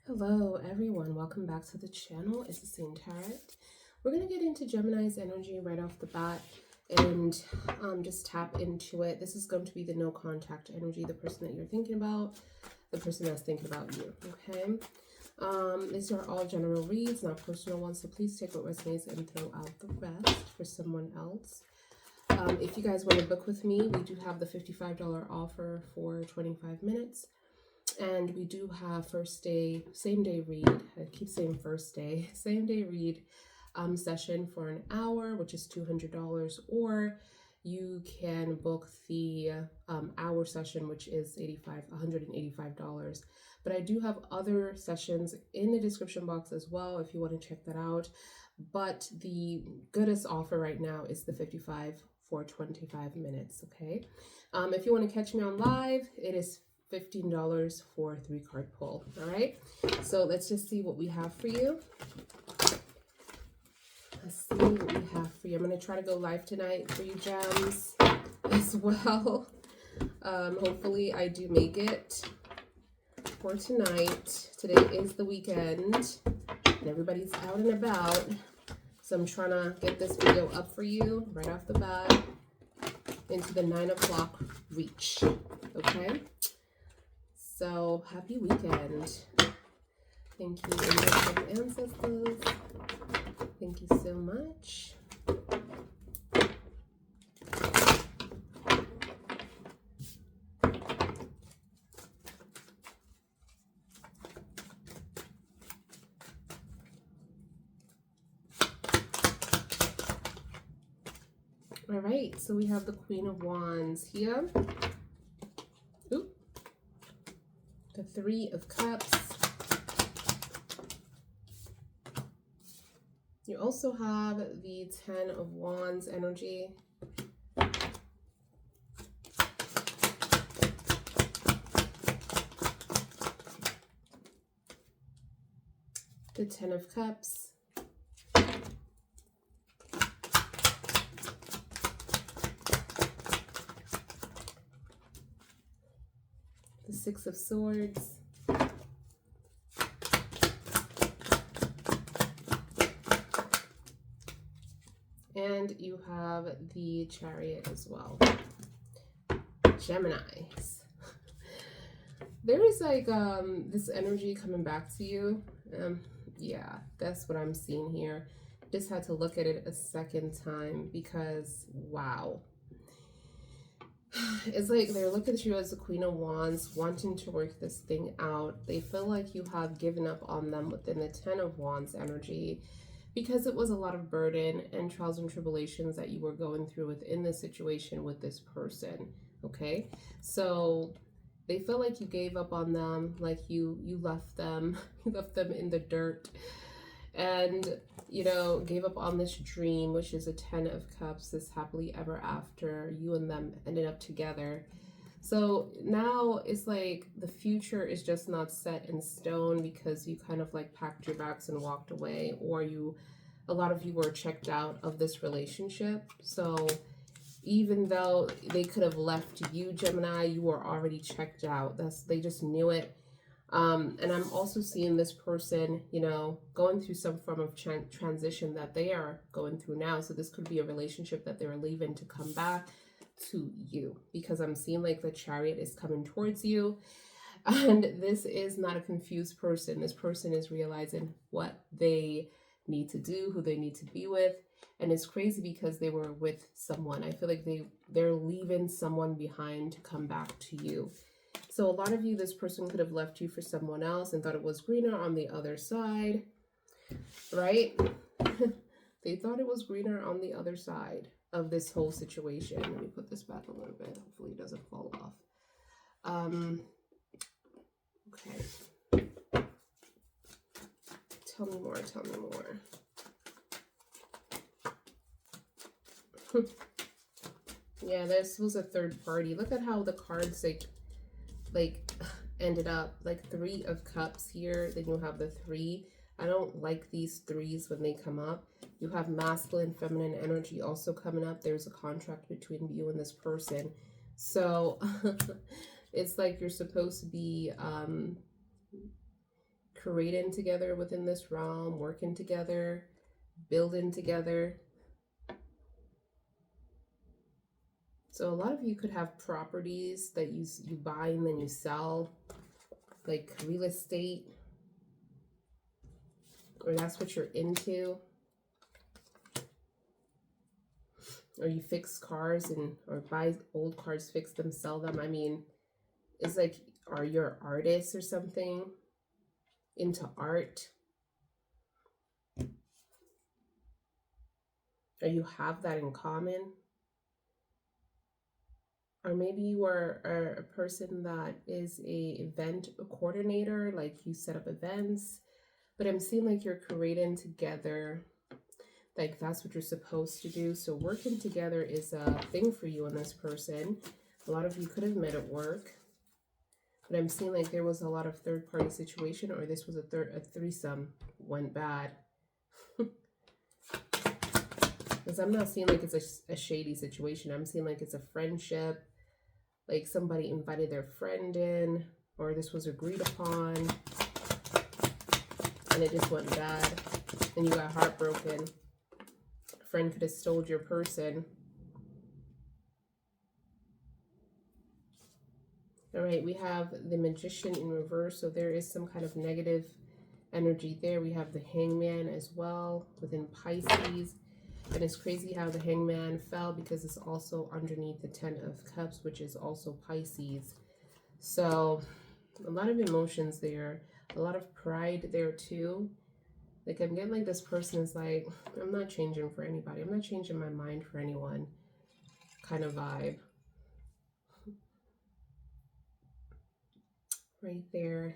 Hello everyone, welcome back to the channel. It's the same Tarot. We're going to get into Gemini's energy right off the bat and just tap into it. This is going to be the no contact energy, the person that you're thinking about, the person that's thinking about you, okay? These are all general reads, not personal ones, so please take what resonates and throw out the rest for someone else. If you guys want to book with me, we do have the $55 offer for 25 minutes. And we do have first day, same day read. I keep saying first day, same day read session for an hour, which is $200, or you can book the hour session, which is $185. But I do have other sessions in the description box as well if you want to check that out. But the goodest offer right now is the 55 for 25 minutes, okay? If you want to catch me on live, it is $15 for a 3-card pull. All right, so let's just see what we have for you. Let's see what we have for you. I'm going to try to go live tonight for you gems as well. Hopefully I do make it for tonight. Today is the weekend and everybody's out and about, so I'm trying to get this video up for you right off the bat into the 9 o'clock reach. Okay, so happy weekend. Thank you, angels and ancestors. Thank you so much. All right, so we have the Queen of Wands here. Ooh. The 3 of Cups. You also have the 10 of Wands energy. The 10 of Cups. The 6 of Swords. And you have the Chariot as well. Geminis. There is like this energy coming back to you. Yeah, that's what I'm seeing here. Just had to look at it a second time because wow. It's like they're looking at you as the Queen of Wands, wanting to work this thing out. They feel like you have given up on them within the 10 of Wands energy, because it was a lot of burden and trials and tribulations that you were going through within this situation with this person, okay? So they feel like you gave up on them, like you left them, you left them in the dirt, and, you know, gave up on this dream, which is a 10 of Cups, this happily ever after. You and them ended up together. So now it's like the future is just not set in stone because you kind of like packed your bags and walked away, or a lot of you were checked out of this relationship. So even though they could have left you, Gemini, you were already checked out. They just knew it. And I'm also seeing this person, you know, going through some form of transition that they are going through now. So this could be a relationship that they're leaving to come back to you, because I'm seeing like the Chariot is coming towards you, and this is not a confused person. This person is realizing what they need to do, who they need to be with, and it's crazy because they were with someone. I feel like they're leaving someone behind to come back to you. So a lot of you, this person could have left you for someone else and thought it was greener on the other side, right? They thought it was greener on the other side of this whole situation. Let me put this back a little bit. Hopefully it doesn't fall off. Okay. Tell me more, tell me more. Yeah, this was a third party. Look at how the cards like ended up. Like 3 of Cups here. Then you have the 3. I don't like these 3s when they come up. You have masculine, feminine energy also coming up. There's a contract between you and this person. So it's like you're supposed to be creating together within this realm, working together, building together. So a lot of you could have properties that you buy and then you sell, like real estate, or that's what you're into. Or you fix cars or buy old cars, fix them, sell them. I mean, it's like, are you an artist or something? Into art? Or you have that in common? Or maybe you are a person that is a event coordinator, like you set up events, but I'm seeing like you're creating together, like that's what you're supposed to do. So working together is a thing for you and this person. A lot of you could have met at work, but I'm seeing like there was a lot of third-party situation, or this was a threesome went bad. Because I'm not seeing like it's a shady situation. I'm seeing like it's a friendship, like somebody invited their friend in, or this was agreed upon, and it just went bad, and you got heartbroken. A friend could have stole your person. All right, we have the Magician in reverse, so there is some kind of negative energy there. We have the Hangman as well within Pisces. And it's crazy how the Hangman fell, because it's also underneath the Ten of Cups, which is also Pisces. So a lot of emotions there, a lot of pride there too. Like I'm getting like this person is like, I'm not changing for anybody. I'm not changing my mind for anyone kind of vibe. Right there.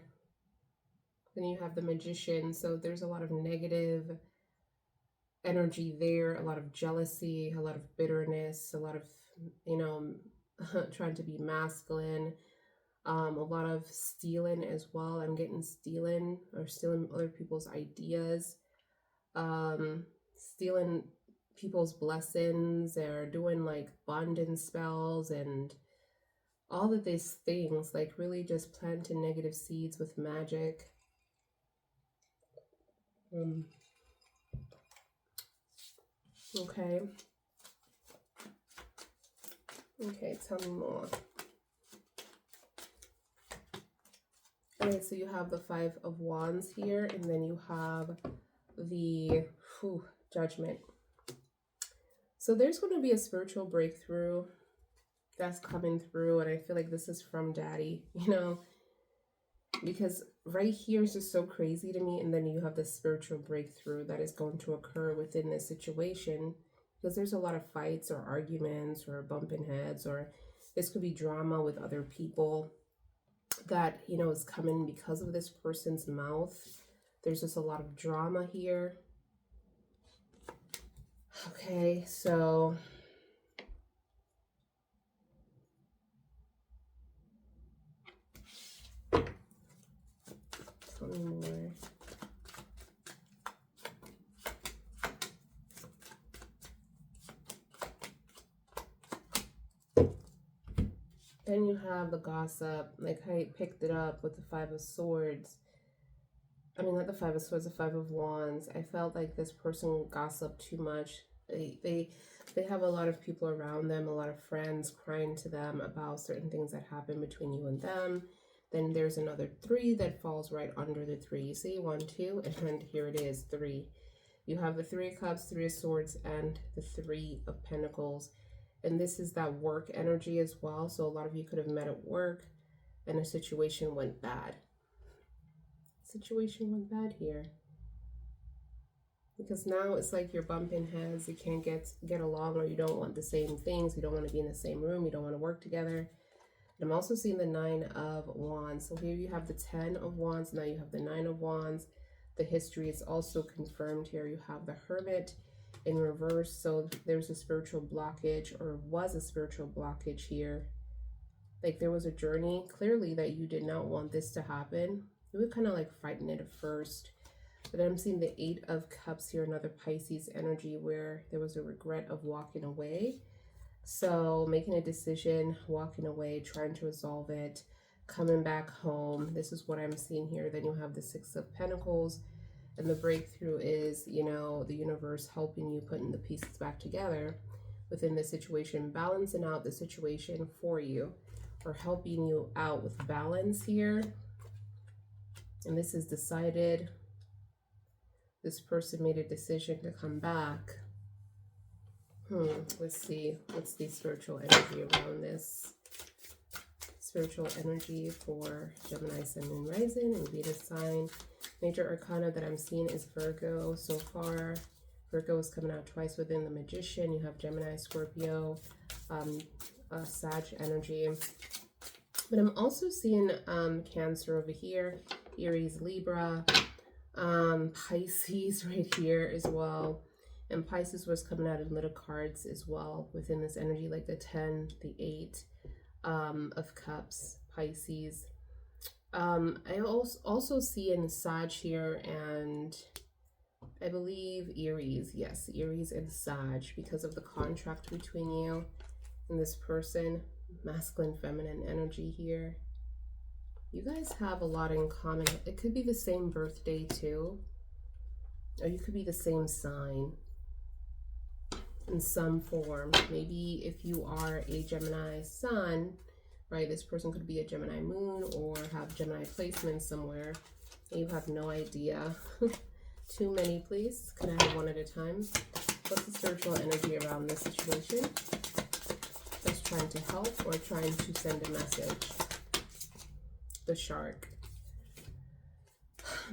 Then you have the Magician. So there's a lot of negative energy there, a lot of jealousy, a lot of bitterness, a lot of, trying to be masculine, a lot of stealing as well. I'm getting stealing other people's ideas, stealing people's blessings, or doing like bonding spells and all of these things, like really just planting negative seeds with magic. Okay. Okay, tell me more. Okay, so you have the Five of Wands here, and then you have the Judgment. So there's going to be a spiritual breakthrough that's coming through, and I feel like this is from Daddy, because right here is just so crazy to me. And then you have the spiritual breakthrough that is going to occur within this situation, because there's a lot of fights or arguments or bumping heads, or this could be drama with other people that is coming because of this person's mouth. There's just a lot of drama here. Okay, so tell me more. Then you have the gossip, like I picked it up with the Five of Swords. I mean, not the Five of Swords, the Five of Wands. I felt like this person gossiped too much. They have a lot of people around them, a lot of friends crying to them about certain things that happen between you and them. Then there's another 3 that falls right under the 3. You see, 1, 2, and here it is, 3. You have the 3 of Cups, 3 of Swords, and the 3 of Pentacles. And this is that work energy as well. So a lot of you could have met at work and a situation went bad. Situation went bad here. Because now it's like you're bumping heads. You can't get along, or you don't want the same things. You don't want to be in the same room. You don't want to work together. And I'm also seeing the 9 of Wands. So here you have the 10 of Wands. Now you have the 9 of Wands. The history is also confirmed here. You have the Hermit in reverse. So there's a spiritual blockage, or was a spiritual blockage here. Like there was a journey clearly that you did not want this to happen. You were kind of like fighting it at first. But I'm seeing the 8 of Cups here, another Pisces energy, where there was a regret of walking away. So making a decision, walking away, trying to resolve it. coming back home. This is what I'm seeing here. Then you have the Six of Pentacles, and the breakthrough is, you know, the universe helping you putting the pieces back together within the situation, balancing out the situation for you, or helping you out with balance here. And this is decided. This person made a decision to come back. Let's see. What's the spiritual energy around this? Spiritual energy for Gemini, Sun, and Rising, and Venus sign. Major arcana that I'm seeing is Virgo so far. Virgo is coming out twice within the Magician. You have Gemini, Scorpio, Sag energy. But I'm also seeing Cancer over here, Aries, Libra, Pisces right here as well. And Pisces was coming out in little cards as well within this energy, like the 10, the 8 of Cups, Pisces. I also see in Sag here, and I believe Aries. Yes, Aries and Sag, because of the contract between you and this person. Masculine, feminine energy here. You guys have a lot in common. It could be the same birthday too, or you could be the same sign in some form. Maybe if you are a Gemini Sun, right, this person could be a Gemini Moon or have Gemini placement somewhere, and you have no idea. Too many, please. Can I have one at a time? What's the spiritual energy around this situation? Just trying to help or trying to send a message? The Shark.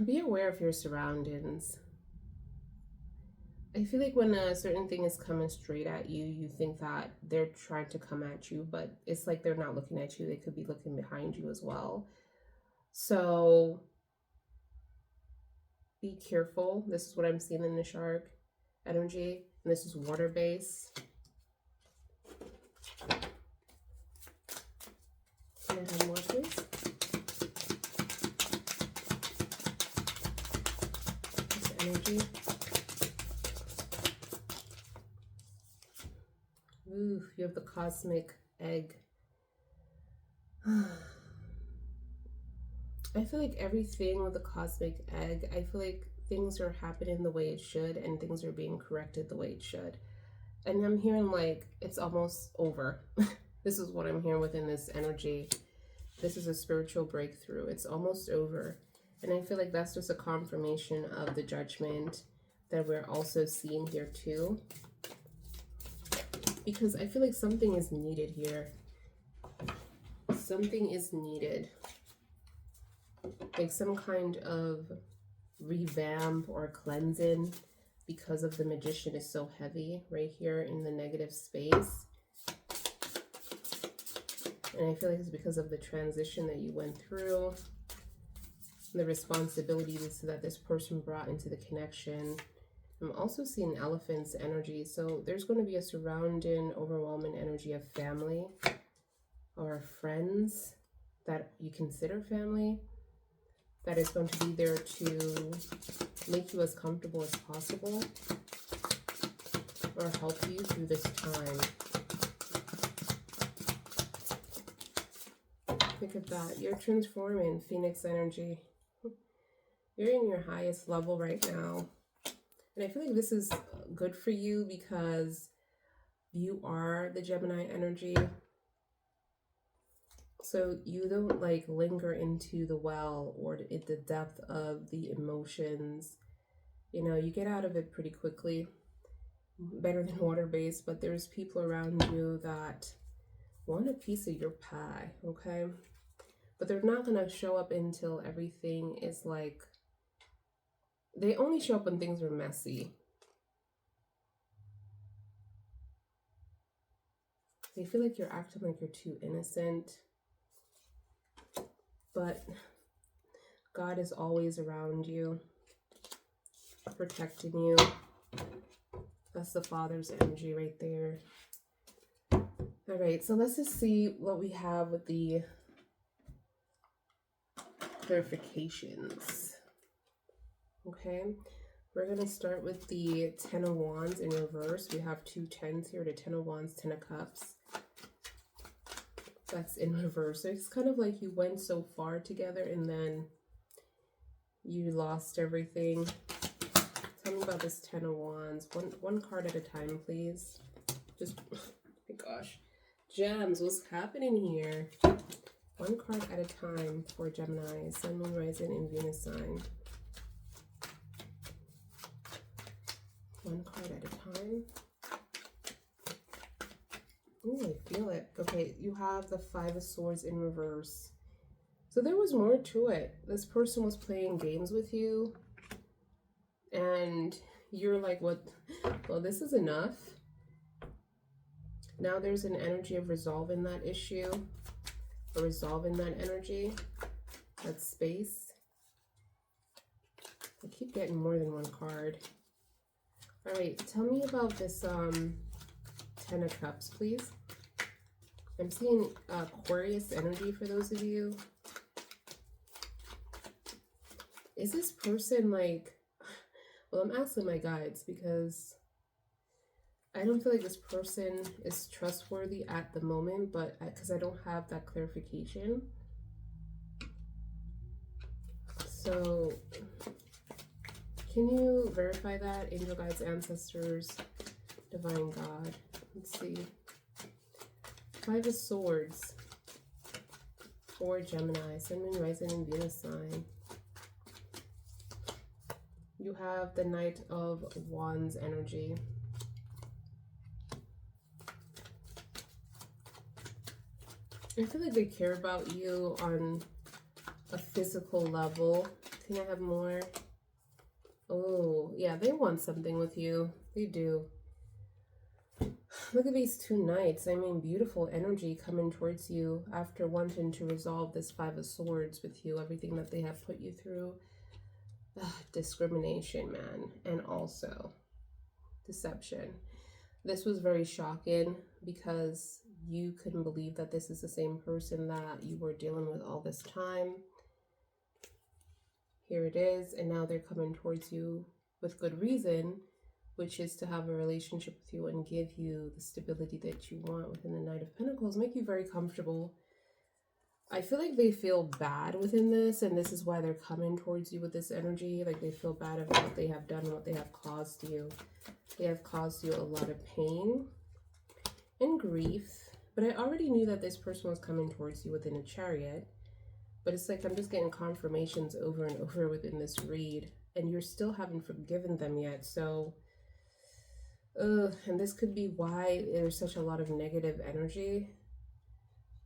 Be aware of your surroundings. I feel like when a certain thing is coming straight at you, you think that they're trying to come at you, but it's like they're not looking at you. They could be looking behind you as well. So be careful. This is what I'm seeing in the Shark energy. And this is water based. Can I have more, please? This energy. Ooh, you have the cosmic egg. I feel like everything with the cosmic egg, I feel like things are happening the way it should, and things are being corrected the way it should. And I'm hearing like it's almost over. This is what I'm hearing within this energy. This is a spiritual breakthrough. It's almost over. And I feel like that's just a confirmation of the judgment that we're also seeing here too. Because I feel like something is needed here. Something is needed. Like some kind of revamp or cleansing, because of the Magician is so heavy right here in the negative space. And I feel like it's because of the transition that you went through, the responsibilities that this person brought into the connection. I'm also seeing Elephant's energy. So there's going to be a surrounding, overwhelming energy of family or friends that you consider family, that is going to be there to make you as comfortable as possible or help you through this time. Look at that. You're transforming, Phoenix energy. You're in your highest level right now. And I feel like this is good for you because you are the Gemini energy. So you don't like linger into the well or at the depth of the emotions. You know, you get out of it pretty quickly. Better than water-based, but there's people around you that want a piece of your pie, okay? But they're not going to show up until everything is like, they only show up when things are messy. They feel like you're acting like you're too innocent. But God is always around you, protecting you. That's the Father's energy right there. All right, so let's just see what we have with the clarifications. Okay, we're going to start with the Ten of Wands in reverse. We have two tens here, the Ten of Wands, Ten of Cups. That's in reverse. So it's kind of like you went so far together and then you lost everything. Tell me about this Ten of Wands. One card at a time, please. Just, oh my gosh. Gems, what's happening here? One card at a time for Gemini, Sun, Moon, Rising, and Venus sign. One card at a time. Oh, I feel it. Okay, you have the Five of Swords in reverse. So there was more to it. This person was playing games with you. And you're like, what? Well, this is enough. Now there's an energy of resolving that issue. Or resolving that energy. That space. I keep getting more than one card. Alright, tell me about this Ten of Cups, please. I'm seeing Aquarius energy for those of you. Is this person like... Well, I'm asking my guides because I don't feel like this person is trustworthy at the moment, but because I don't have that clarification. So... Can you verify that? Angel guides, ancestors, divine God. Let's see. Five of Swords for Gemini, Sun, Moon, Rising, and Venus sign. You have the Knight of Wands energy. I feel like they care about you on a physical level. Can I have more? Oh, yeah, they want something with you. They do. Look at these two knights. I mean, beautiful energy coming towards you after wanting to resolve this Five of Swords with you. Everything that they have put you through. Discrimination, man. And also deception. This was very shocking because you couldn't believe that this is the same person that you were dealing with all this time. Here it is, and now they're coming towards you with good reason, which is to have a relationship with you and give you the stability that you want within the Knight of Pentacles, make you very comfortable. I feel like they feel bad within this, and this is why they're coming towards you with this energy. Like they feel bad about what they have done, what they have caused you. They have caused you a lot of pain and grief, but I already knew that this person was coming towards you within a Chariot. But it's like I'm just getting confirmations over and over within this read. And you still haven't forgiven them yet. So, and this could be why there's such a lot of negative energy.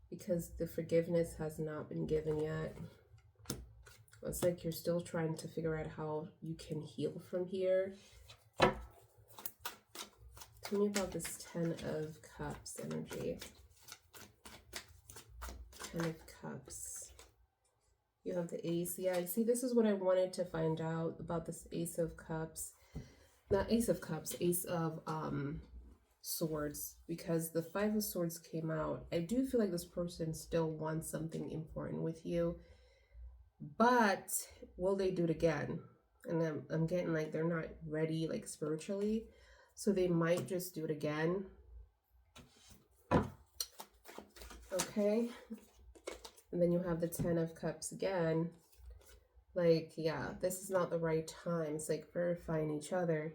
Because the forgiveness has not been given yet. It's like you're still trying to figure out how you can heal from here. Tell me about this Ten of Cups energy. Ten of Cups. You have the Ace. Yeah, see, this is what I wanted to find out about this Ace of Cups. Not Ace of Cups, Ace of Swords. Because the Five of Swords came out. I do feel like this person still wants something important with you. But will they do it again? And I'm getting like they're not ready like spiritually. So they might just do it again. Okay. And then you have the Ten of Cups again. Like, yeah, this is not the right time. It's like verifying each other.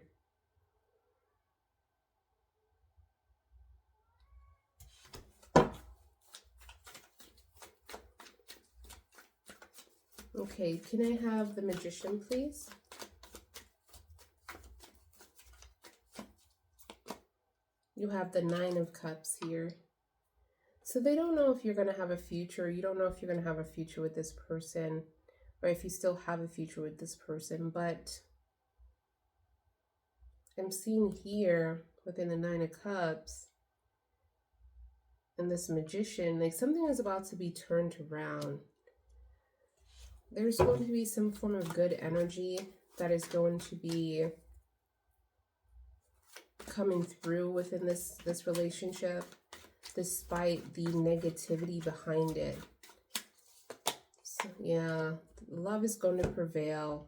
Okay, can I have the Magician, please? You have the Nine of Cups here. So they don't know if you're going to have a future. You don't know if you're going to have a future with this person, or if you still have a future with this person. But I'm seeing here within the Nine of Cups and this Magician, like something is about to be turned around. There's going to be some form of good energy that is going to be coming through within this relationship, despite the negativity behind it. So, yeah, love is going to prevail.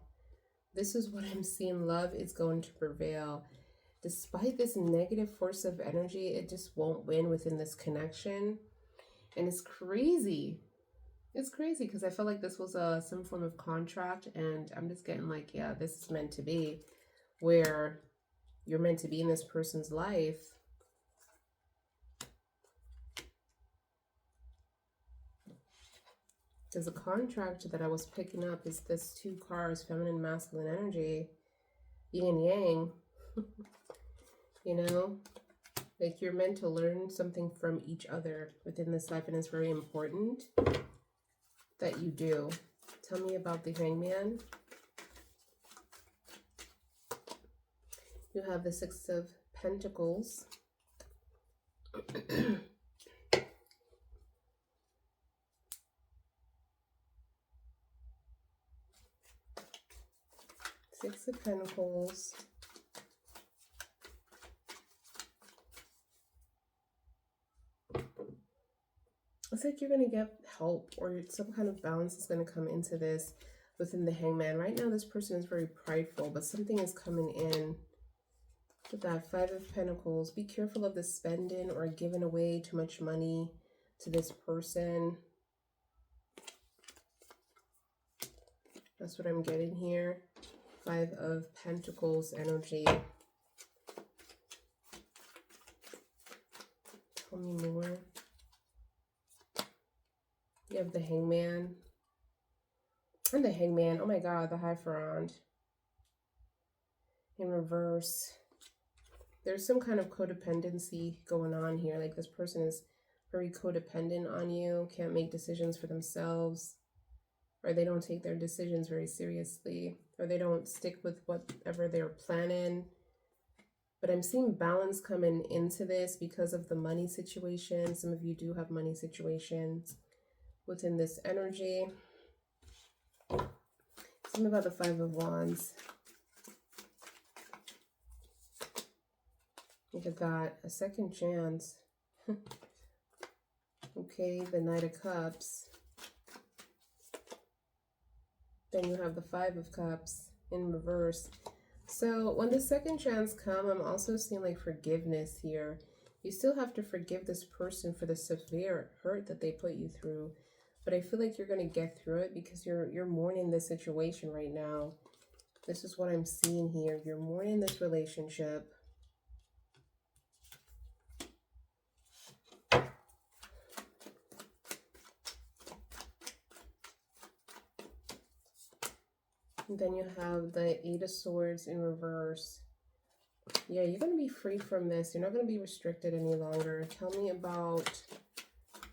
This is what I'm seeing. Love is going to prevail. Despite this negative force of energy, it just won't win within this connection. And it's crazy. It's crazy because I feel like this was some form of contract, and I'm just getting like, yeah, this is meant to be, where you're meant to be in this person's life. Because the contract that I was picking up is this 2 cards, feminine, masculine energy, yin and yang. You know, like you're meant to learn something from each other within this life, and it's very important that you do. Tell me about the Hangman. You have the 6 of Pentacles. Six of Pentacles. It's like you're going to get help, or some kind of balance is going to come into this within the Hangman. Right now, this person is very prideful, but something is coming in with that 5 of Pentacles. Be careful of the spending or giving away too much money to this person. That's what I'm getting here. 5 of Pentacles energy. Tell me more. You have the Hangman. And the Hangman. Oh my God, the Hierophant. In reverse. There's some kind of codependency going on here. Like this person is very codependent on you. Can't make decisions for themselves. Or they don't take their decisions very seriously. Or they don't stick with whatever they're planning. But I'm seeing balance coming into this because of the money situation. Some of you do have money situations within this energy. Something about the 5 of Wands. Look at that. A second chance. Okay, the Knight of Cups. Then you have the 5 of Cups in reverse. So when the second chance comes, I'm also seeing like forgiveness here. You still have to forgive this person for the severe hurt that they put you through. But I feel like you're going to get through it because you're mourning this situation right now. This is what I'm seeing here. You're mourning this relationship. And then you have the 8 of Swords in reverse. Yeah, you're going to be free from this. You're not going to be restricted any longer. Tell me about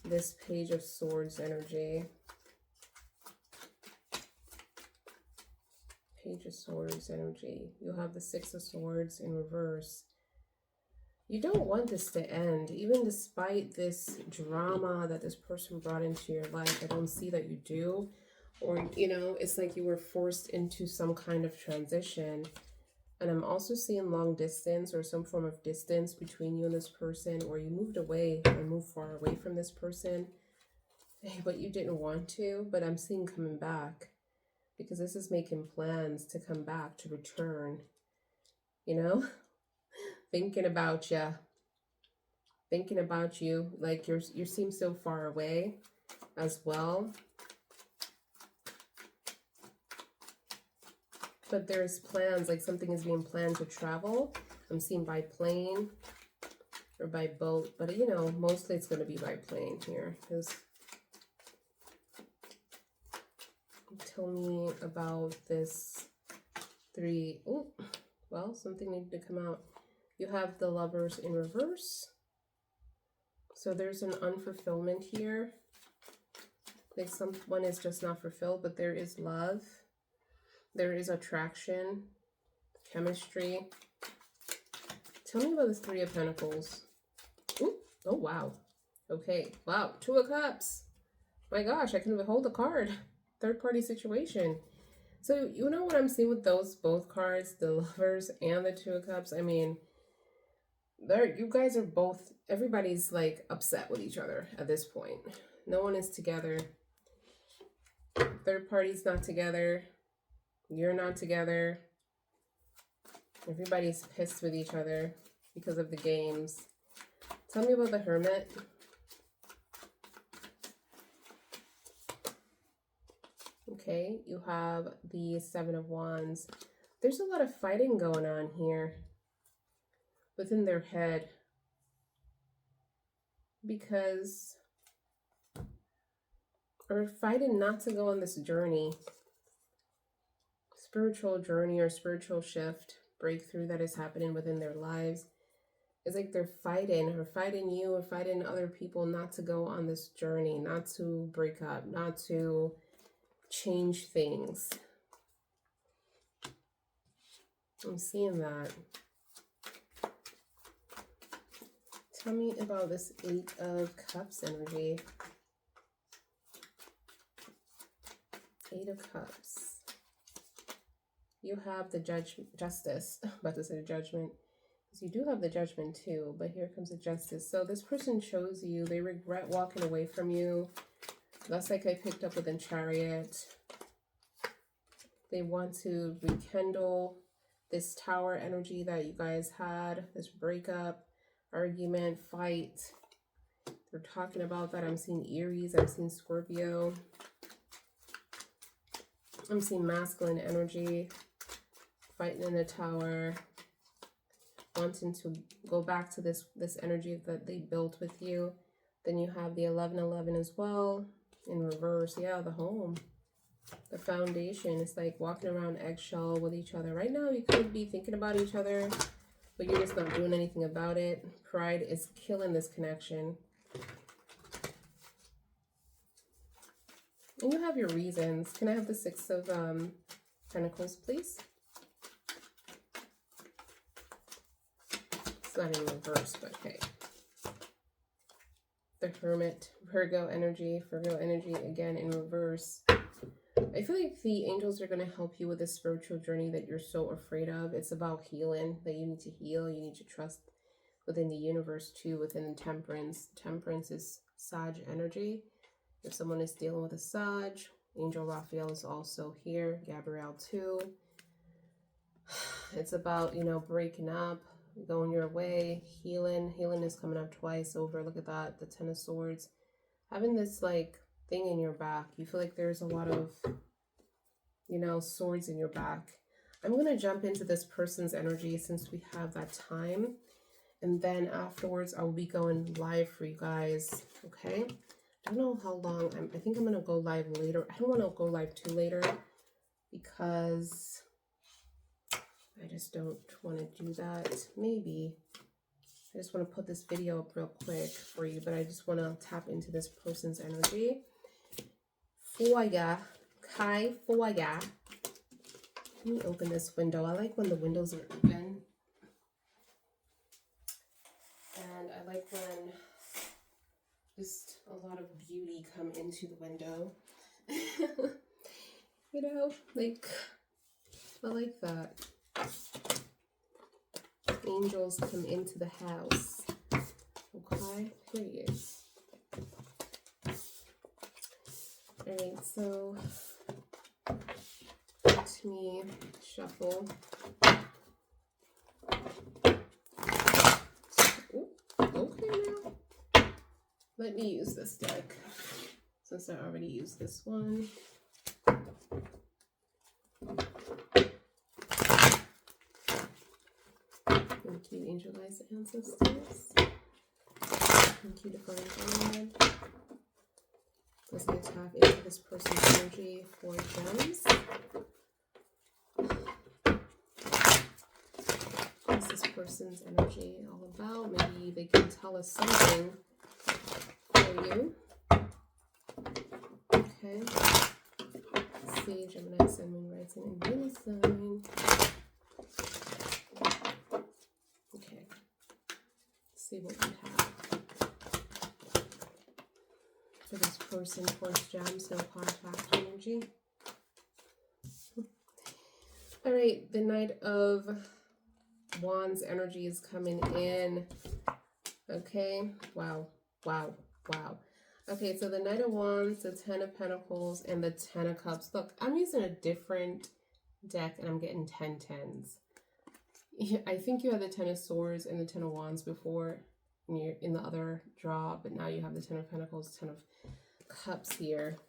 this Page of Swords energy. Page of Swords energy. You'll have the 6 of Swords in reverse. You don't want this to end. Even despite this drama that this person brought into your life, I don't see that you do. Or, you know, it's like you were forced into some kind of transition. And I'm also seeing long distance or some form of distance between you and this person, or you moved away or moved far away from this person, but you didn't want to. But I'm seeing coming back because this is making plans to come back, to return, you know, thinking about you, like you seem so far away as well. But there's plans, like something is being planned to travel. I'm seeing by plane or by boat, but you know, mostly it's going to be by plane here. Tell me about this 3. Oh, well, something needed to come out. You have the Lovers in reverse. So there's an unfulfillment here. Like someone is just not fulfilled, but there is love. There is attraction, chemistry. Tell me about this 3 of Pentacles. Ooh, oh, wow. Okay, wow. 2 of Cups. My gosh, I can hold a card. Third party situation. So you know what I'm seeing with those both cards, the Lovers and the 2 of Cups? I mean, you guys are both, everybody's like upset with each other at this point. No one is together. Third party's not together. You're not together. Everybody's pissed with each other because of the games. Tell me about the Hermit. Okay, you have the Seven of Wands. There's a lot of fighting going on here within their head because, or fighting not to go on this journey, spiritual journey or spiritual shift, breakthrough that is happening within their lives. It's like they're fighting or fighting you or fighting other people not to go on this journey, not to break up, not to change things. I'm seeing that. Tell me about this Eight of Cups energy. Eight of Cups. You have the Justice. I'm about to say the Judgment. You do have the Judgment too, but here comes the Justice. So this person chose you. They regret walking away from you. That's like I picked up with the Chariot. They want to rekindle this Tower energy that you guys had, this breakup, argument, fight. They're talking about that. I'm seeing Aries. I'm seeing Scorpio. I'm seeing masculine energy, fighting in the Tower, wanting to go back to this energy that they built with you. Then you have the 1111 as well in reverse. Yeah, the home, the foundation. It's like walking around eggshell with each other. Right now, you could be thinking about each other, but you're just not doing anything about it. Pride is killing this connection. And you have your reasons. Can I have the Six of Pentacles, please? It's not in reverse, but okay. The Hermit, Virgo energy again in reverse. I feel like the angels are going to help you with this spiritual journey that you're so afraid of. It's about healing, that you need to heal. You need to trust within the universe too, within Temperance. Temperance is Sag energy. If someone is dealing with a Sag, Angel Raphael is also here. Gabrielle too. It's about, you know, breaking up, going your way, healing. Healing is coming up twice over. Look at that, the Ten of Swords. Having this like thing in your back. You feel like there's a lot of, you know, swords in your back. I'm going to jump into this person's energy since we have that time. And then afterwards, I will be going live for you guys. Okay? I don't know how long. I think I'm going to go live later. I don't want to go live too later because I just don't want to do that. Maybe. I just want to put this video up real quick for you, but I just want to tap into this person's energy. Foya. Kai Foya. Let me open this window. I like when the windows are open. And I like when just a lot of beauty come into the window. You know, like, I like that. Angels come into the house. Okay, period. Alright, so let me shuffle. Ooh, okay now. Let me use this deck since I already used this one. Thank you, Angel Eyes Ancestors. Thank you, Divine God. Let's go tap into this person's energy for gems. What's this person's energy all about? Maybe they can tell us something for you. Okay. Let's see, Gemini, Sun, Moon, Rising, and Venus sign. Okay. Let's see what we have for this person, Force Gems, no contact energy. All right, the Knight of Wands energy is coming in. Okay, wow. Okay, so the Knight of Wands, the Ten of Pentacles, and the Ten of Cups. Look, I'm using a different deck and I'm getting 10 tens. I think you had the Ten of Swords and the Ten of Wands before in the other draw, but now you have the Ten of Pentacles, Ten of Cups here.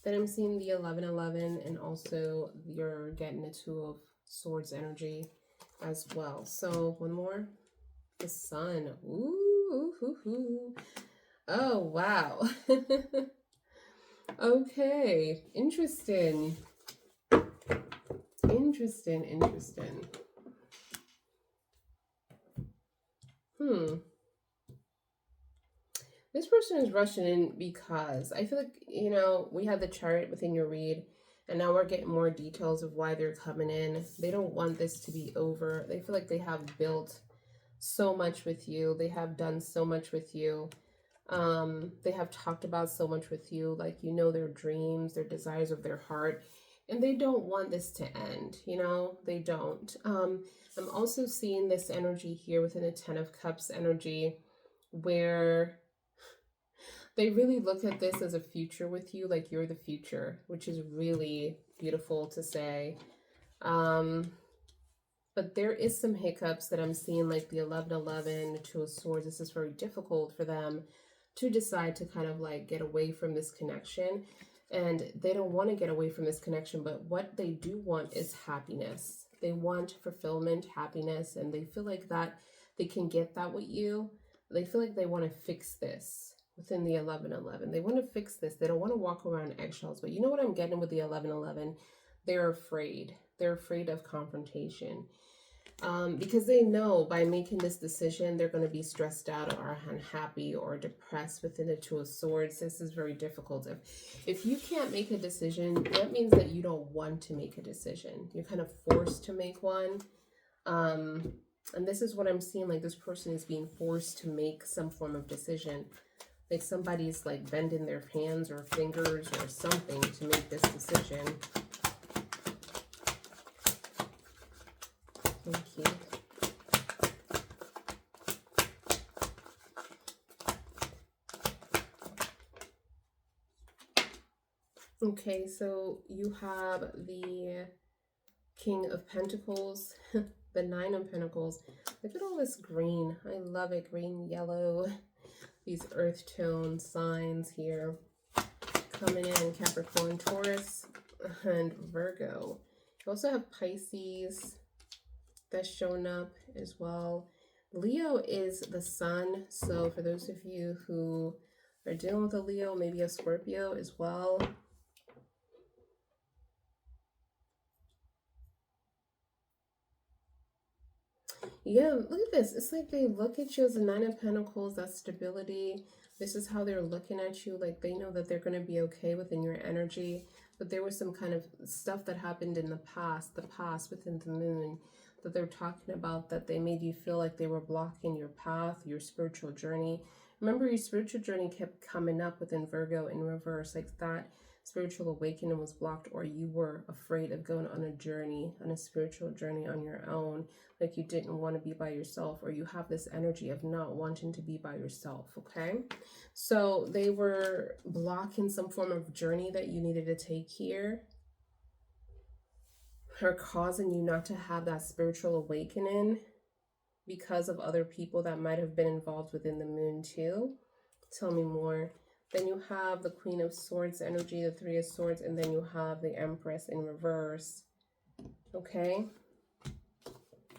Then I'm seeing the 1111, and also you're getting the Two of Swords energy as well. So one more, the Sun. Ooh, hoo, hoo. Oh, wow. Okay, interesting. Interesting. This person is rushing in because I feel like, you know, we have the chart within your read, and now we're getting more details of why they're coming in. They don't want this to be over. They feel like they have built so much with you. They have done so much with you. They have talked about so much with you, like, you know, their dreams, their desires of their heart, and they don't want this to end, you know, they don't. I'm also seeing this energy here within the Ten of Cups energy, where they really look at this as a future with you, like you're the future, which is really beautiful to say. But there is some hiccups that I'm seeing, like the 1111, the Two of Swords. This is very difficult for them to decide to kind of like get away from this connection. And they don't want to get away from this connection, but what they do want is happiness. They want fulfillment, happiness, and they feel like that they can get that with you. They feel like they want to fix this within the 1111. They want to fix this. They don't want to walk around eggshells. But you know what I'm getting with the 1111? They're afraid. They're afraid of confrontation. Because they know by making this decision, they're going to be stressed out or unhappy or depressed within the Two of Swords. This is very difficult. If you can't make a decision, that means that you don't want to make a decision. You're kind of forced to make one. And this is what I'm seeing, like this person is being forced to make some form of decision. Like somebody's like bending their hands or fingers or something to make this decision. Thank you. Okay, so you have the King of Pentacles, the Nine of Pentacles. Look at all this green. I love it. Green, yellow, these earth tone signs here. Coming in, Capricorn, Taurus, and Virgo. You also have Pisces that's showing up as well. Leo is the sun, so for those of you who are dealing with a Leo, maybe a Scorpio as well. Yeah, look at this. It's like they look at you as a Nine of Pentacles, that's stability. This is how they're looking at you. Like they know that they're going to be okay within your energy. But there was some kind of stuff that happened in the past within the moon, that they're talking about, that they made you feel like they were blocking your path, your spiritual journey. Remember, your spiritual journey kept coming up within Virgo in reverse, like that spiritual awakening was blocked, or you were afraid of going on a journey, on a spiritual journey on your own, like you didn't want to be by yourself, or you have this energy of not wanting to be by yourself. Okay, so they were blocking some form of journey that you needed to take here, or causing you not to have that spiritual awakening because of other people that might have been involved within the moon too. Tell me more. Then you have the Queen of Swords energy, the Three of Swords, and then you have the Empress in reverse. Okay?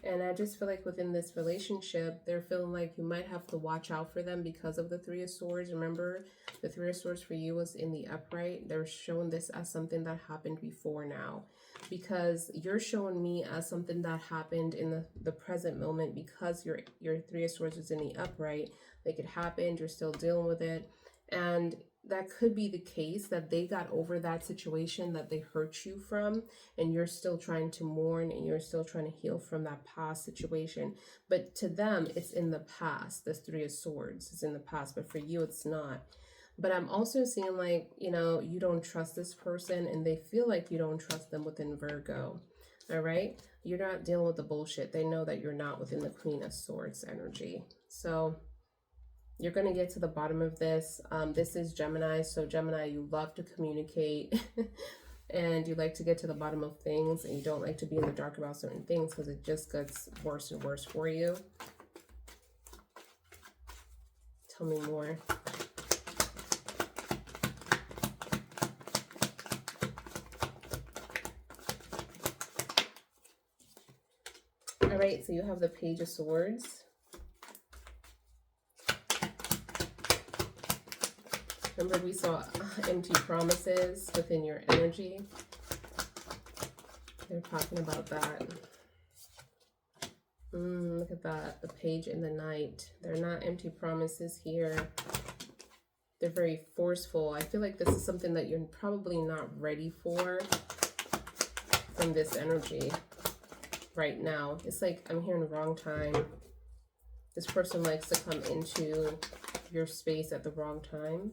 And I just feel like within this relationship, they're feeling like you might have to watch out for them because of the Three of Swords. Remember, the Three of Swords for you was in the upright. They're showing this as something that happened before now, because you're showing me as something that happened in the present moment, because your Three of Swords was in the upright. Like it happened, you're still dealing with it. And that could be the case, that they got over that situation that they hurt you from, and you're still trying to mourn and you're still trying to heal from that past situation. But to them, it's in the past. The Three of Swords is in the past, but for you, it's not. But I'm also seeing like, you know, you don't trust this person, and they feel like you don't trust them within Virgo. All right? You're not dealing with the bullshit. They know that you're not within the Queen of Swords energy. So you're going to get to the bottom of this. This is Gemini. So Gemini, you love to communicate and you like to get to the bottom of things, and you don't like to be in the dark about certain things because it just gets worse and worse for you. Tell me more. All right, so you have the Page of Swords. Remember, we saw empty promises within your energy. They're talking about that. Look at that. The Page in the Knight. They're not empty promises here. They're very forceful. I feel like this is something that you're probably not ready for from this energy right now. It's like I'm hearing wrong time. This person likes to come into your space at the wrong time.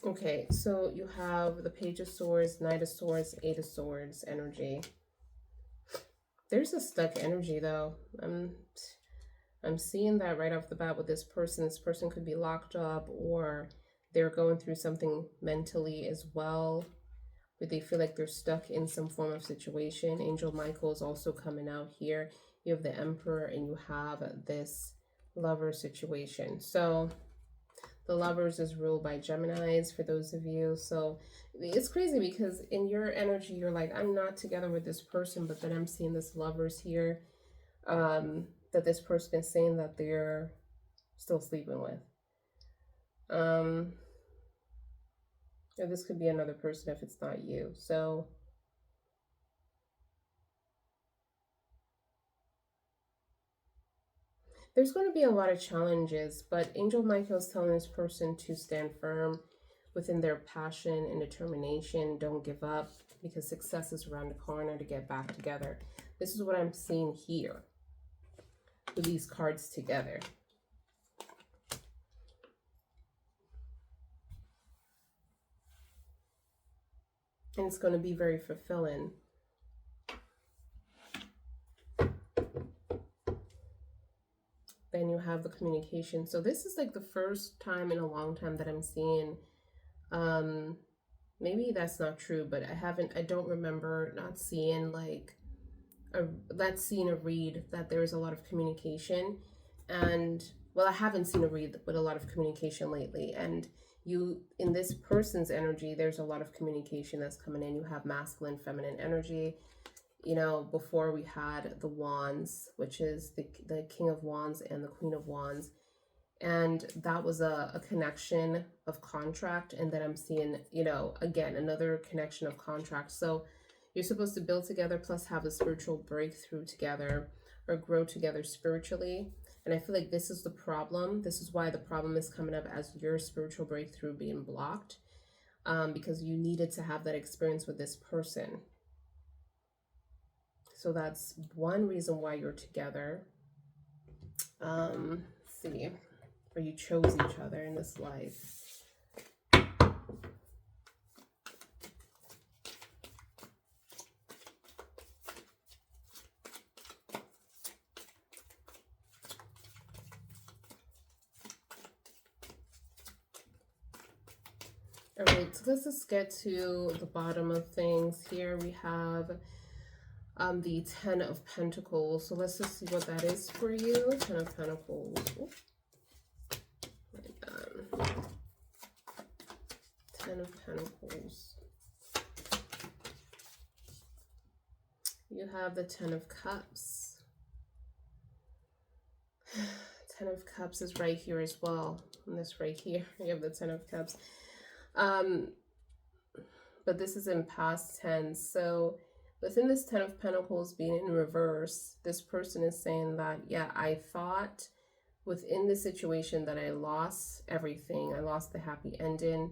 Okay, so you have the Page of Swords, Knight of Swords, Eight of Swords energy. There's a stuck energy though. I'm seeing that right off the bat with this person. This person could be locked up, or they're going through something mentally as well, but they feel like they're stuck in some form of situation. Angel Michael is also coming out here. You have the Emperor and you have this lover situation. So the Lovers is ruled by Geminis for those of you. So it's crazy because in your energy, you're like, I'm not together with this person, but then I'm seeing this Lovers here, that this person is saying that they're still sleeping with. Or this could be another person if it's not you. So there's going to be a lot of challenges, but Angel Michael is telling this person to stand firm within their passion and determination. Don't give up, because success is around the corner to get back together. This is what I'm seeing here with these cards together. And it's going to be very fulfilling. Then you have the communication. So this is like the first time in a long time that I'm seeing, maybe that's not true, but I don't remember not seeing like seeing a read that there is a lot of communication. And well, I haven't seen a read with a lot of communication lately. And you, in this person's energy, there's a lot of communication that's coming in. You have masculine, feminine energy. You know, before we had the Wands, which is the King of Wands and the Queen of Wands. And that was a connection of contract. And then I'm seeing, you know, again, another connection of contract. So you're supposed to build together, plus have a spiritual breakthrough together, or grow together spiritually. And I feel like this is the problem. This is why the problem is coming up as your spiritual breakthrough being blocked, because you needed to have that experience with this person. So that's one reason why you're together. Let's see, or you chose each other in this life. All right, so let's just get to the bottom of things here. We have the Ten of Pentacles. So let's just see what that is for you. Ten of Pentacles. Ten of Pentacles. You have the Ten of Cups. Ten of Cups is right here as well. And this right here, you have the Ten of Cups. But this is in past tense. So within this Ten of Pentacles being in reverse, this person is saying that, yeah, I thought within this situation that I lost everything. I lost the happy ending,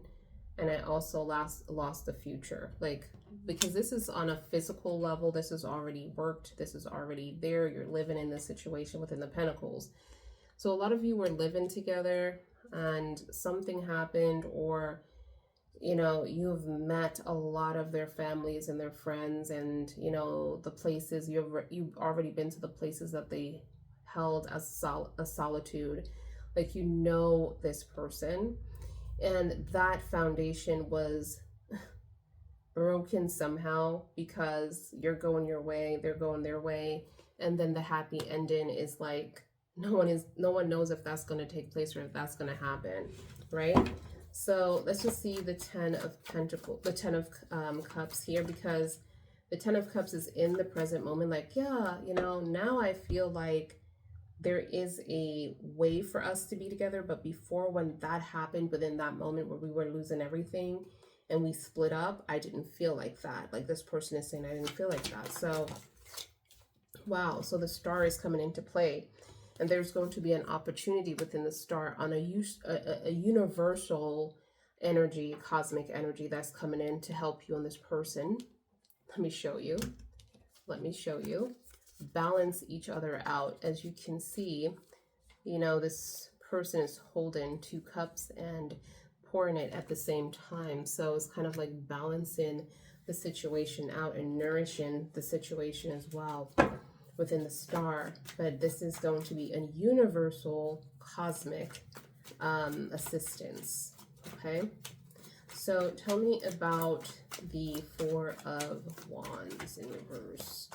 and I also lost the future. Like, because this is on a physical level, this is already worked, this is already there. You're living in this situation within the Pentacles. So a lot of you were living together and something happened, or you know, you've met a lot of their families and their friends, and you know, the places you've already been to, the places that they held as a solitude. Like, you know, this person, and that foundation was broken somehow, because you're going your way, they're going their way, and then the happy ending is like no one knows if that's going to take place or if that's going to happen, right? So let's just see the 10 of Pentacles, the 10 of Cups here, because the 10 of Cups is in the present moment. Like, yeah, you know, now I feel like there is a way for us to be together. But before, when that happened, within that moment where we were losing everything and we split up, I didn't feel like that. Like this person is saying, I didn't feel like that. So, wow. So the star is coming into play. And there's going to be an opportunity within the star on a universal energy, cosmic energy that's coming in to help you on this person. Let me show you. Let me show you. Balance each other out. As you can see, you know, this person is holding 2 cups and pouring it at the same time. So it's kind of like balancing the situation out and nourishing the situation as well within the star. But this is going to be a universal cosmic assistance. Okay, so tell me about the 4 of Wands in reverse.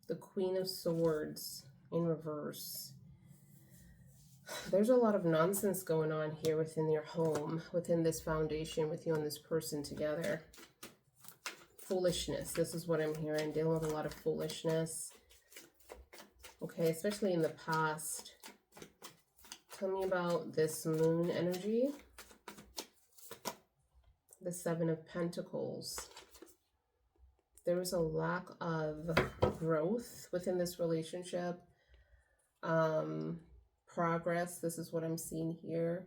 The Queen of Swords in reverse. There's a lot of nonsense going on here within your home, within this foundation, with you and this person together. Foolishness. This is what I'm hearing. Dealing with a lot of foolishness. Okay, especially in the past. Tell me about this moon energy. The 7 of Pentacles. There was a lack of growth within this relationship. Progress. This is what I'm seeing here.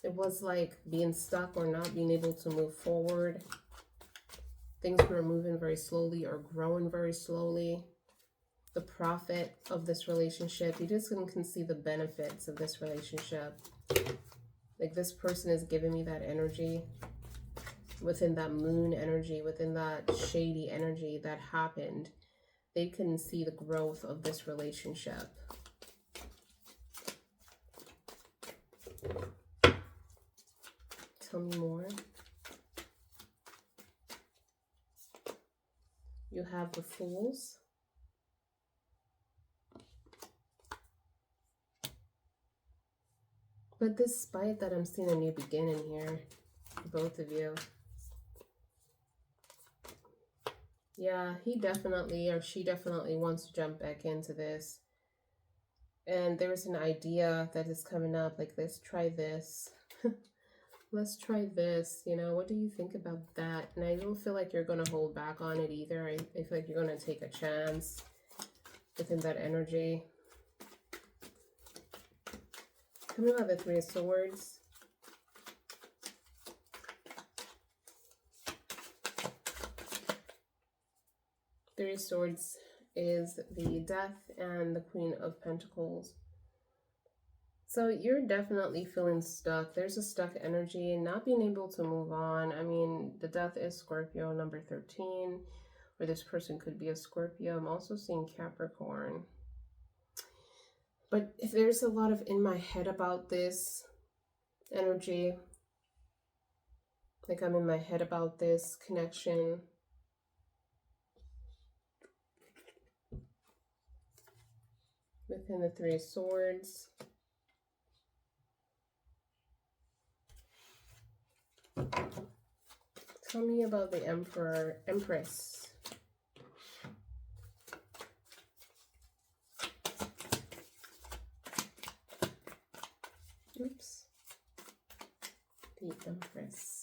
It was like being stuck or not being able to move forward. Things were moving very slowly or growing very slowly. The profit of this relationship, you just can see the benefits of this relationship. Like this person is giving me that energy within that moon energy, within that shady energy that happened. They can see the growth of this relationship. Tell me more. You have the Fools. But despite that, I'm seeing a new beginning here, both of you. Yeah, he definitely or she definitely wants to jump back into this. And there's an idea that is coming up, like, let's try this. Let's try this, you know, what do you think about that? And I don't feel like you're going to hold back on it either. I feel like you're going to take a chance within that energy. Tell me about the 3 of Swords. Three of Swords is the Death and the Queen of Pentacles. So you're definitely feeling stuck. There's a stuck energy, not being able to move on. I mean, the Death is Scorpio, number 13, or this person could be a Scorpio. I'm also seeing Capricorn. But if there's a lot of in my head about this energy, like I'm in my head about this connection. Within the 3 of Swords. Tell me about the Empress. Oops. The Empress.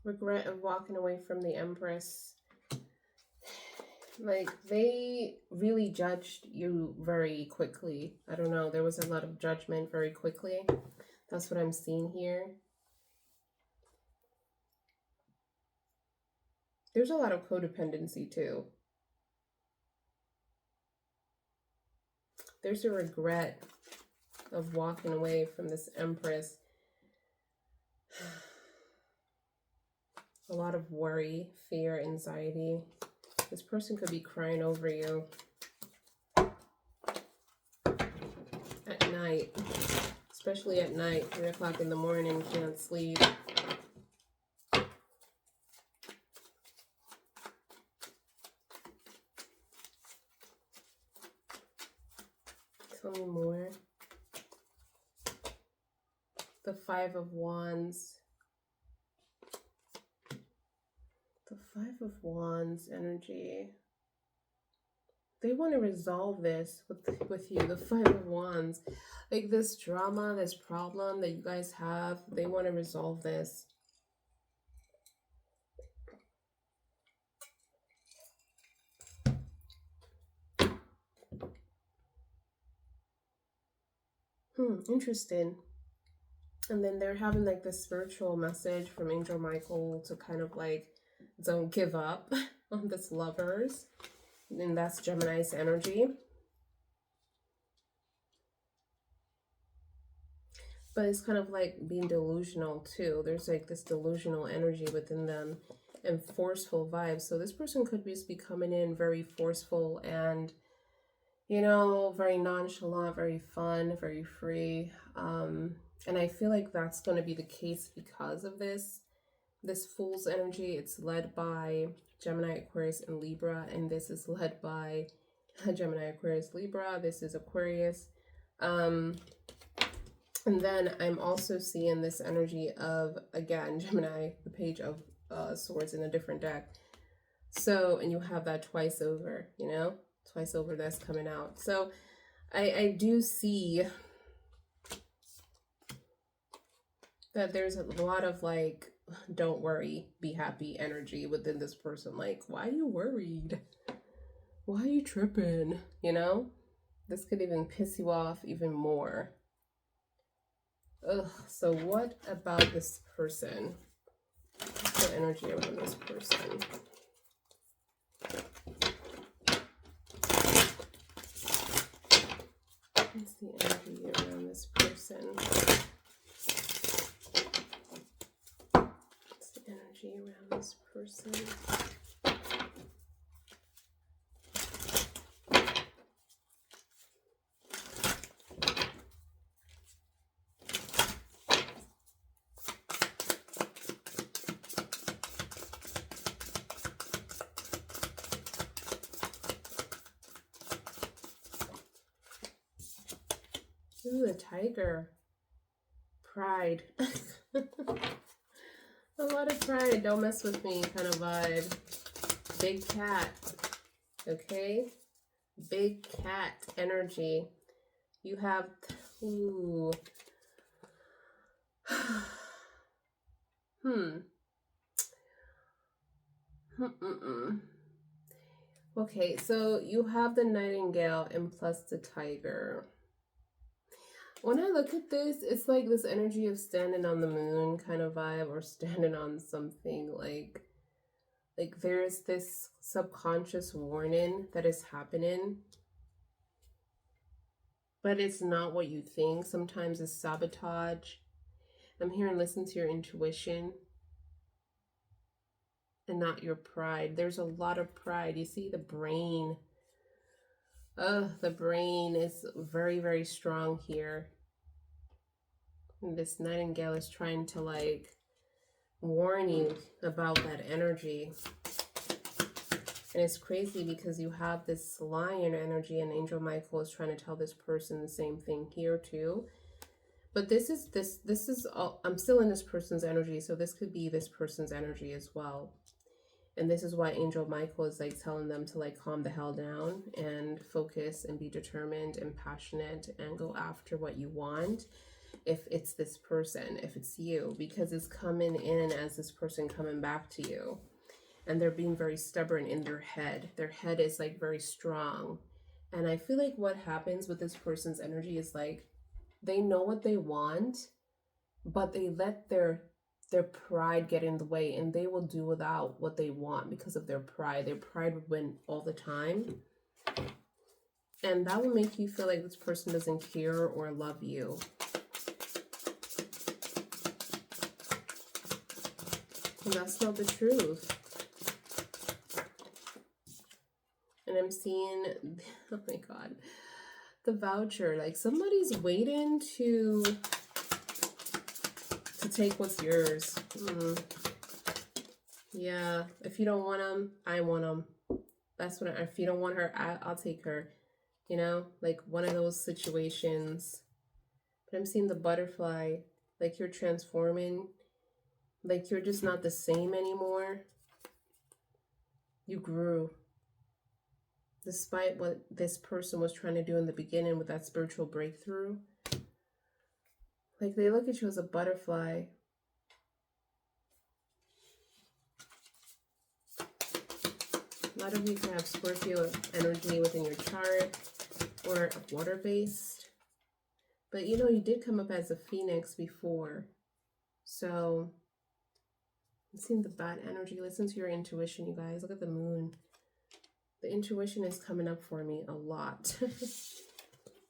Regret of walking away from the Empress. Like, they really judged you very quickly. I don't know. There was a lot of judgment very quickly. That's what I'm seeing here. There's a lot of codependency too. There's a regret of walking away from this Empress. A lot of worry, fear, anxiety. This person could be crying over you at night, especially at night, 3 o'clock in the morning, can't sleep. Tell me more. The 5 of Wands. The 5 of Wands energy. They want to resolve this with you. The 5 of Wands. Like this drama, this problem that you guys have, they want to resolve this. Interesting. And then they're having like this spiritual message from Angel Michael to kind of like, don't give up on this lovers. And that's Gemini's energy. But it's kind of like being delusional too. There's like this delusional energy within them and forceful vibes. So this person could just be coming in very forceful and, you know, very nonchalant, very fun, very free. And I feel like that's going to be the case because of this Fool's energy. It's led by Gemini, Aquarius, and Libra. And this is led by Gemini, Aquarius, Libra. This is Aquarius. And then I'm also seeing this energy of, again, Gemini, the Page of Swords in a different deck. So, and you have that twice over, you know, twice over that's coming out. So I do see that there's a lot of like, don't worry, be happy energy within this person. Like, why are you worried? Why are you tripping? You know, this could even piss you off even more. Ugh, so what about this person? What's the energy around this person? What's the energy around this person? What's the energy around this person? Ooh, the tiger. Pride. A lot of pride. Don't mess with me kind of vibe. Big cat. Okay? Big cat energy. You have... Ooh. Okay, so you have the nightingale and plus the tiger. When I look at this, it's like this energy of standing on the moon kind of vibe, or standing on something like there's this subconscious warning that is happening, but it's not what you think. Sometimes it's sabotage. I'm hearing listen to your intuition and not your pride. There's a lot of pride. You see the brain. The brain is very, very strong here. And this nightingale is trying to like warn you about that energy. And it's crazy because you have this lion energy, and Angel Michael is trying to tell this person the same thing here too. But this is all, I'm still in this person's energy, so this could be this person's energy as well. And this is why Angel Michael is like telling them to like calm the hell down and focus and be determined and passionate and go after what you want. If it's this person, if it's you, because it's coming in as this person coming back to you. And they're being very stubborn in their head. Their head is like very strong. And I feel like what happens with this person's energy is like, they know what they want, but they let their pride get in the way, and they will do without what they want because of their pride. Their pride would win all the time. And that will make you feel like this person doesn't care or love you. And that's not the truth. And I'm seeing, oh my God, the voucher. Like somebody's waiting to take what's yours. Yeah, if you don't want them, I want them. That's what if you don't want her, I'll take her. You know, like one of those situations. But I'm seeing the butterfly, like you're transforming, like you're just not the same anymore. You grew. Despite what this person was trying to do in the beginning with that spiritual breakthrough. Like they look at you as a butterfly. A lot of you can have Scorpio energy within your chart or water-based. But you know, you did come up as a phoenix before. So, I'm seeing the bad energy. Listen to your intuition, you guys. Look at the moon. The intuition is coming up for me a lot.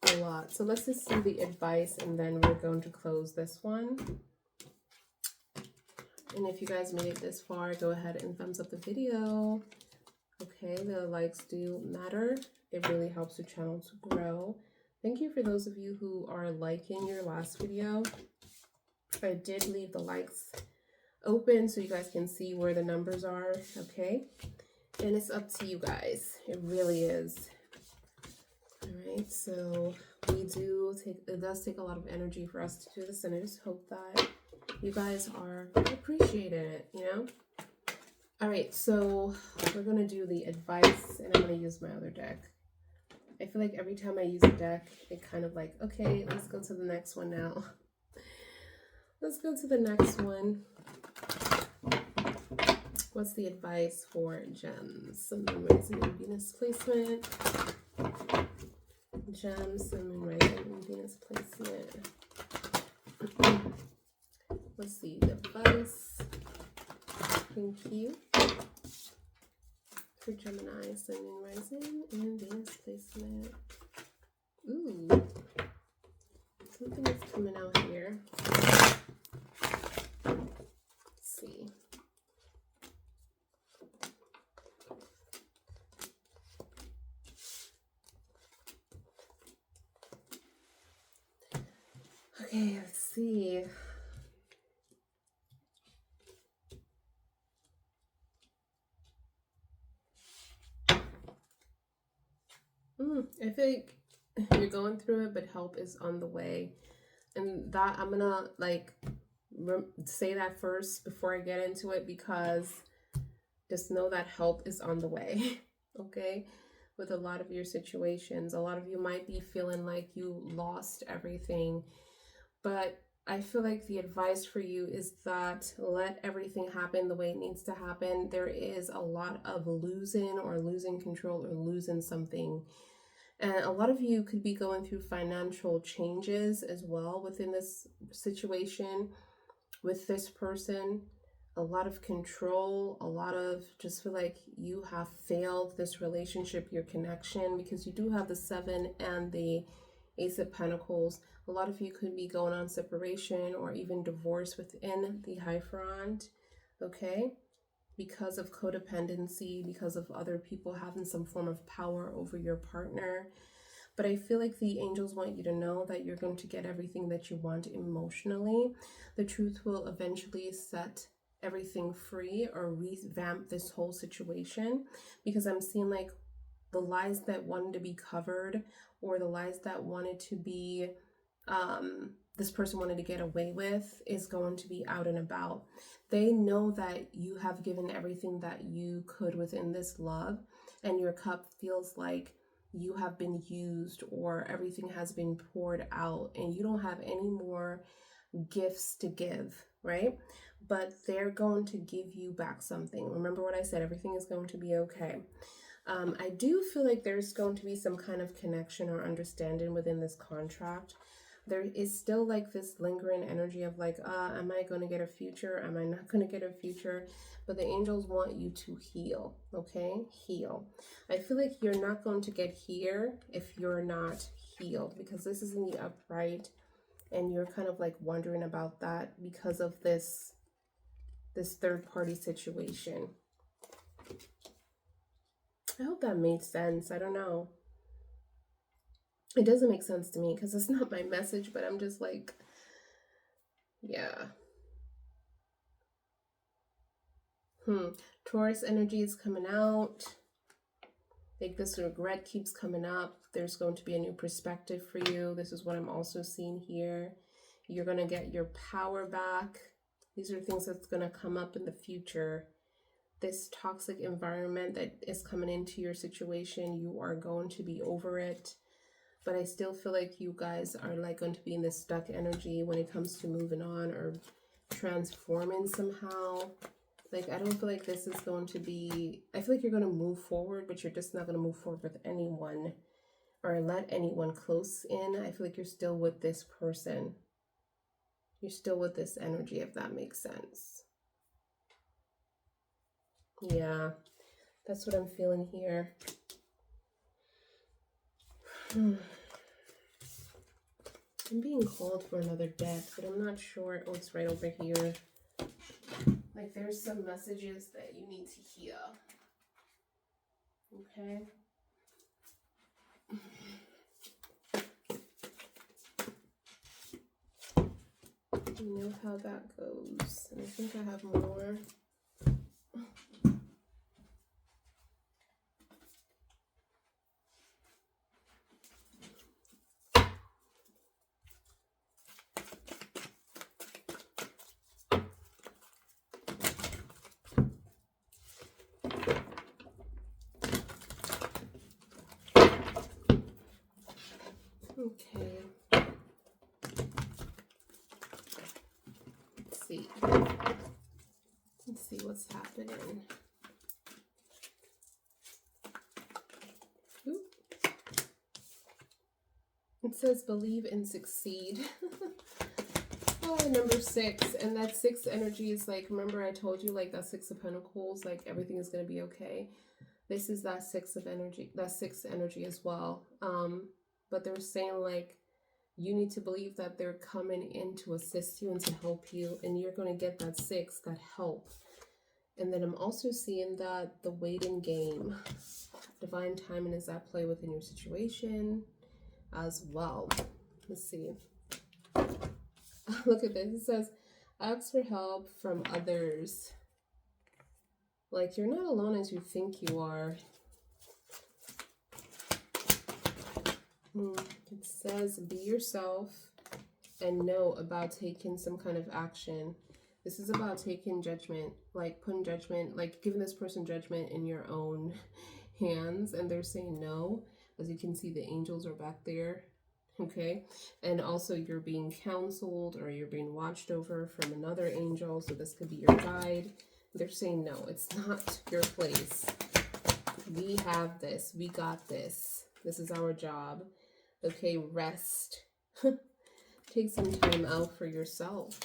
A lot. So let's just see the advice and then we're going to close this one. And if you guys made it this far, go ahead and thumbs up the video. Okay, the likes do matter. It really helps the channel to grow. Thank you for those of you who are liking your last video. I did leave the likes open so you guys can see where the numbers are, okay? And it's up to you guys. It really is. All right, so it does take a lot of energy for us to do this, and I just hope that you guys are appreciating it, you know? All right, so we're gonna do the advice, and I'm gonna use my other deck. I feel like every time I use a deck, it kind of like, okay, let's go to the next one now. Let's go to the next one. What's the advice for gems? Sun, Moon, Rising, and Venus placement. Gems, Sun, Moon, Rising, and Venus placement. Let's see, the advice. Thank you. For Gemini, Sun, Moon, Rising, and Venus placement. Ooh. Something is coming out here. Let's see. Okay, let's see. I feel like you're going through it, but help is on the way. And that I'm gonna like say that first before I get into it, because just know that help is on the way. Okay, with a lot of your situations, a lot of you might be feeling like you lost everything, but I feel like the advice for you is that let everything happen the way it needs to happen. There is a lot of losing or losing control or losing something. And a lot of you could be going through financial changes as well within this situation with this person. A lot of control, a lot of just feel like you have failed this relationship, your connection, because you do have the 7 and the Ace of Pentacles. A lot of you could be going on separation or even divorce within the Hierophant, okay? Because of codependency, because of other people having some form of power over your partner. But I feel like the angels want you to know that you're going to get everything that you want emotionally. The truth will eventually set everything free or revamp this whole situation, because I'm seeing like the lies that wanted to be covered or the lies that wanted to be this person wanted to get away with is going to be out and about. They know that you have given everything that you could within this love, and your cup feels like you have been used or everything has been poured out and you don't have any more gifts to give, right? But they're going to give you back something. Remember what I said, everything is going to be okay. I do feel like there's going to be some kind of connection or understanding within this contract. There is still like this lingering energy of like, am I going to get a future? Am I not going to get a future? But the angels want you to heal, okay? Heal. I feel like you're not going to get here if you're not healed, because this is in the upright and you're kind of like wondering about that because of this this third-party situation. I hope that made sense. I don't know. It doesn't make sense to me because it's not my message, but I'm just like, yeah. Taurus energy is coming out. Like this regret keeps coming up. There's going to be a new perspective for you. This is what I'm also seeing here. You're going to get your power back. These are things that's going to come up in the future. This toxic environment that is coming into your situation, you are going to be over it. But I still feel like you guys are like going to be in this stuck energy when it comes to moving on or transforming somehow. Like, I don't feel like this is going to be, I feel like you're going to move forward, but you're just not going to move forward with anyone or let anyone close in. I feel like you're still with this person. You're still with this energy, if that makes sense. Yeah, that's what I'm feeling here. I'm being called for another death, but I'm not sure. Oh, it's right over here. Like, there's some messages that you need to hear. Okay? You know how that goes. And I think I have more. Okay. Let's see. Let's see what's happening. Oop. It says believe and succeed. Oh, number 6. And that 6 energy is like, remember I told you like that 6 of Pentacles, like everything is going to be okay. This is that 6 of energy, that 6 energy as well. But they're saying like, you need to believe that they're coming in to assist you and to help you. And you're going to get that 6, that help. And then I'm also seeing that the waiting game, divine timing is at play within your situation as well. Let's see. Look at this. It says, ask for help from others. Like, you're not alone as you think you are. It says, be yourself and know about taking some kind of action. This is about taking judgment, like putting judgment, like giving this person judgment in your own hands. And they're saying no. As you can see, the angels are back there. Okay. And also you're being counseled or you're being watched over from another angel. So this could be your guide. They're saying no, it's not your place. We have this. We got this. This is our job. Okay, rest. Take some time out for yourself.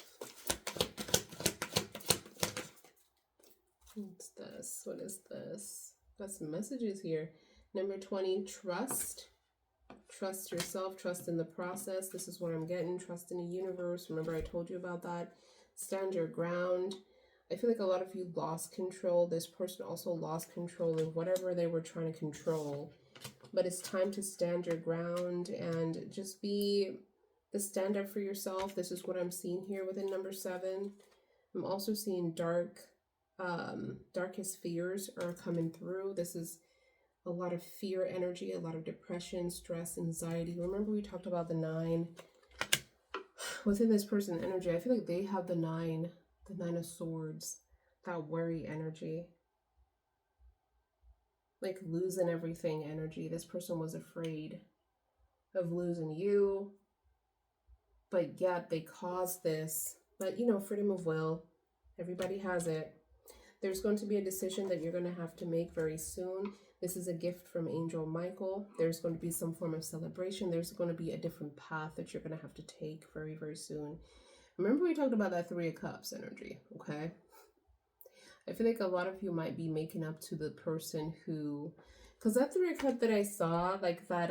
What's this? What is this? Got some messages here. Number 20, trust. Trust yourself. Trust in the process. This is what I'm getting. Trust in the universe. Remember I told you about that. Stand your ground. I feel like a lot of you lost control. This person also lost control of whatever they were trying to control. But it's time to stand your ground and just be the stand up for yourself. This is what I'm seeing here within number 7. I'm also seeing darkest fears are coming through. This is a lot of fear energy, a lot of depression, stress, anxiety. Remember we talked about the 9 within this person energy. I feel like they have the 9 of Swords, that worry energy, like losing everything energy. This person was afraid of losing you, but yet they caused this. But you know, freedom of will, everybody has it. There's going to be a decision that you're going to have to make very soon. This is a gift from Angel Michael. There's going to be some form of celebration. There's going to be a different path that you're going to have to take very, very soon. Remember we talked about that 3 of Cups energy, okay? I feel like a lot of you might be making up to the person who, because that 3 of Cups that I saw, like that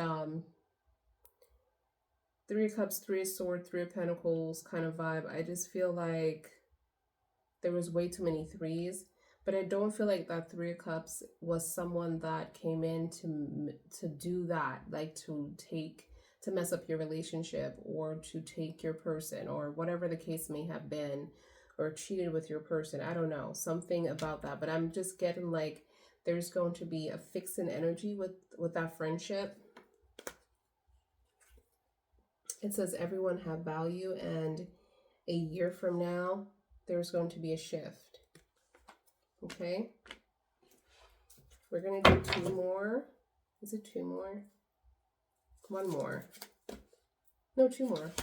3 of Cups, 3 of Swords, 3 of Pentacles kind of vibe, I just feel like there was way too many threes, but I don't feel like that Three of Cups was someone that came in to do that, like to mess up your relationship or to take your person or whatever the case may have been, or cheated with your person. I don't know, something about that, but I'm just getting like there's going to be a fix in energy with that friendship. It says everyone have value, and a year from now there's going to be a shift. Okay, we're gonna do two more. Is it two more? One more. No, two more.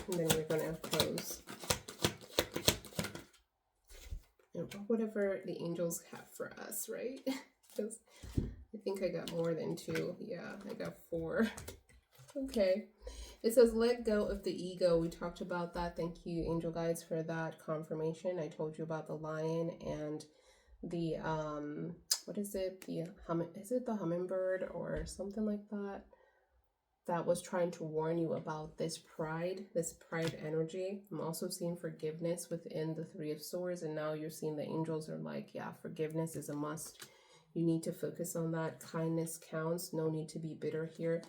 And then we're gonna close. And whatever the angels have for us, right? Because I think I got more than two. Yeah, I got four. Okay. It says let go of the ego. We talked about that. Thank you, angel guides, for that confirmation. I told you about the lion and the what is it? Is it the hummingbird or something like that? That was trying to warn you about this pride energy. I'm also seeing forgiveness within the Three of Swords, and now you're seeing the angels are like, yeah, forgiveness is a must. You need to focus on that. Kindness counts. No need to be bitter here,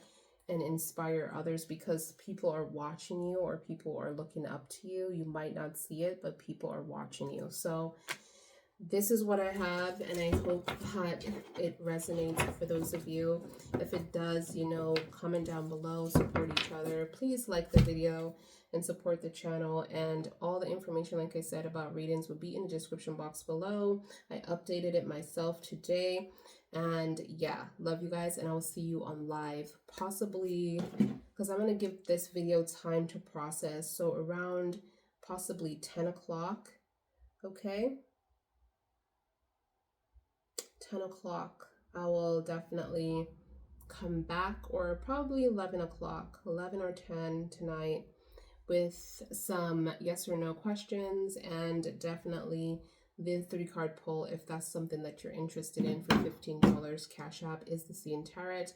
and inspire others, because people are watching you or people are looking up to you. You might not see it, but people are watching you. So this is what I have, and I hope that it resonates for those of you. If it does, you know, comment down below, support each other. Please like the video and support the channel, and all the information, like I said, about readings will be in the description box below. I updated it myself today, and yeah, love you guys, and I will see you on live, possibly, because I'm going to give this video time to process, so around possibly 10 o'clock, okay? 10 o'clock, I will definitely come back, or probably 11 o'clock, 11 or 10 tonight, with some yes or no questions, and definitely the 3-card pull if that's something that you're interested in for $15. Cash App is the Sea and Tarot,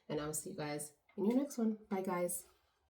and I'll see you guys in your next one. Bye, guys.